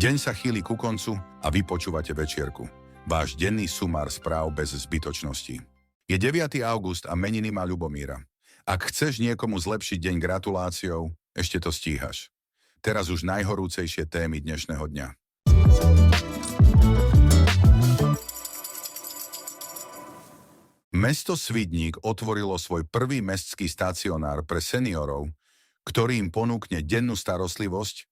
Deň sa chýli ku koncu a vy počúvate večierku. Váš denný sumár správ bez zbytočností. Je 9. august a meniny má Ľubomíra. Ak chceš niekomu zlepšiť deň gratuláciou, ešte to stíhaš. Teraz už najhorúcejšie témy dnešného dňa. Mesto Svidník otvorilo svoj prvý mestský stacionár pre seniorov, ktorý im ponúkne dennú starostlivosť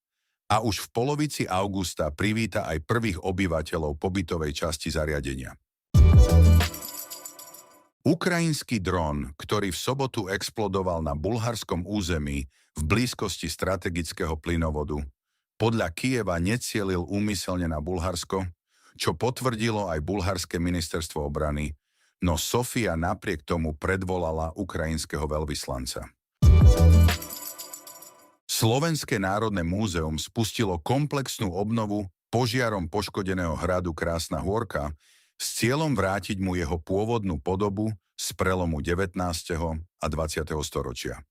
a už v polovici augusta privíta aj prvých obyvateľov pobytovej časti zariadenia. Ukrajinský dron, ktorý v sobotu explodoval na bulharskom území v blízkosti strategického plynovodu, podľa Kyjeva necielil úmyselne na Bulharsko, čo potvrdilo aj bulharské ministerstvo obrany, no Sofia napriek tomu predvolala ukrajinského veľvyslanca. Slovenské národné múzeum spustilo komplexnú obnovu požiarom poškodeného hradu Krásna Hôrka s cieľom vrátiť mu jeho pôvodnú podobu z prelomu 19. a 20. storočia.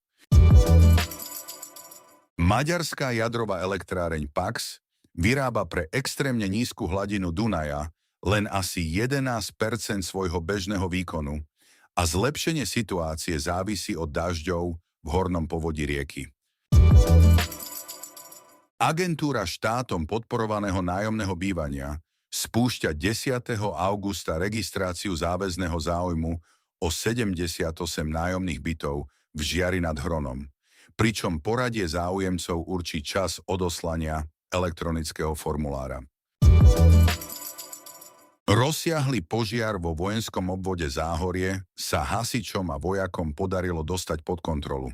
Maďarská jadrová elektráreň Pax vyrába pre extrémne nízku hladinu Dunaja len asi 11% svojho bežného výkonu a zlepšenie situácie závisí od dažďov v hornom povodí rieky. Agentúra štátom podporovaného nájomného bývania spúšťa 10. augusta registráciu záväzného záujmu o 78 nájomných bytov v Žiari nad Hronom, pričom poradie záujemcov určí čas odoslania elektronického formulára. Rozsiahly požiar vo vojenskom obvode Záhorie sa hasičom a vojakom podarilo dostať pod kontrolu,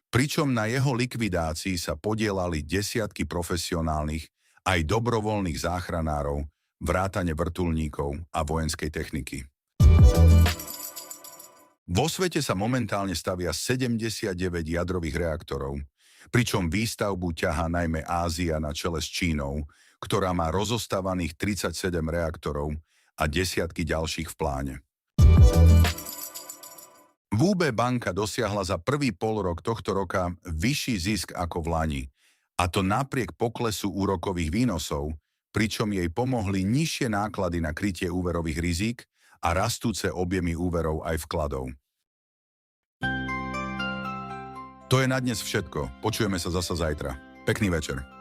pričom na jeho likvidácii sa podielali desiatky profesionálnych aj dobrovoľných záchranárov, vrátane vrtuľníkov a vojenskej techniky. Vo svete sa momentálne stavia 79 jadrových reaktorov, pričom výstavbu ťahá najmä Ázia na čele s Čínou, ktorá má rozostávaných 37 reaktorov a desiatky ďalších v pláne. VUB banka dosiahla za prvý polrok tohto roka vyšší zisk ako v lani, a to napriek poklesu úrokových výnosov, pričom jej pomohli nižšie náklady na krytie úverových rizík a rastúce objemy úverov aj vkladov. To je na dnes všetko. Počujeme sa zasa zajtra. Pekný večer.